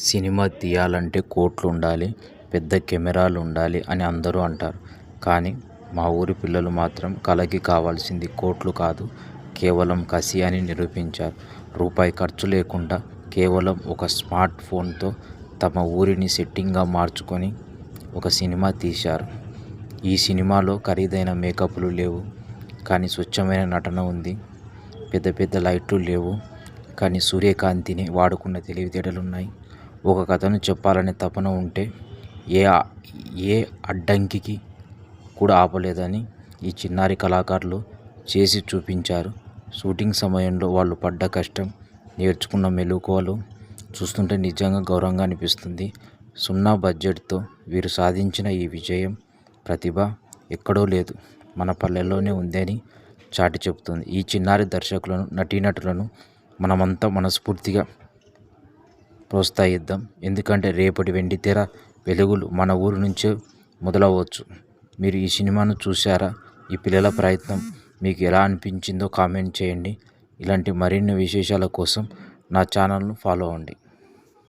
Cinema తీయాలంటే కోట్లు ఉండాలి, పెద్ద కెమెరాలు ఉండాలి అని అందరూ అంటారు. కానీ మా ఊరి పిల్లలు మాత్రం కళకి కావాల్సింది కోట్లు కాదు, కేవలం కసి అని నిరూపించారు. రూపాయి ఖర్చు లేకుండా కేవలం ఒక స్మార్ట్ ఫోన్తో తమ ఊరిని సెట్టింగ్గా మార్చుకొని ఒక సినిమా తీశారు. ఈ సినిమాలో ఖరీదైన మేకప్లు లేవు, కానీ స్వచ్ఛమైన నటన ఉంది. పెద్ద పెద్ద లైట్లు లేవు, కానీ సూర్యకాంతిని వాడుకున్న తెలివితేటలున్నాయి. ఒక కథను చెప్పాలనే తపన ఉంటే ఏ అడ్డంకికి కూడా ఆపలేదని ఈ చిన్నారి కళాకారులు చేసి చూపించారు. షూటింగ్ సమయంలో వాళ్ళు పడ్డ కష్టం, నేర్చుకున్న మెళకువలు చూస్తుంటే నిజంగా గౌరవంగా అనిపిస్తుంది. సున్నా బడ్జెట్తో వీరు సాధించిన ఈ విజయం, ప్రతిభ ఎక్కడో లేదు, మన పల్లెల్లోనే ఉందని చాటి చెబుతుంది. ఈ చిన్నారి దర్శకులను, నటీనటులను మనమంతా మనస్ఫూర్తిగా ప్రోత్సహిద్దాం. ఎందుకంటే రేపటి వెండితెర వెలుగులు మన ఊరు నుంచే మొదలవచ్చు. మీరు ఈ సినిమాను చూశారా? ఈ పిల్లల ప్రయత్నం మీకు ఎలా అనిపించిందో కామెంట్ చేయండి. ఇలాంటి మరిన్ని విశేషాల కోసం నా ఛానల్ను ఫాలో అవ్వండి.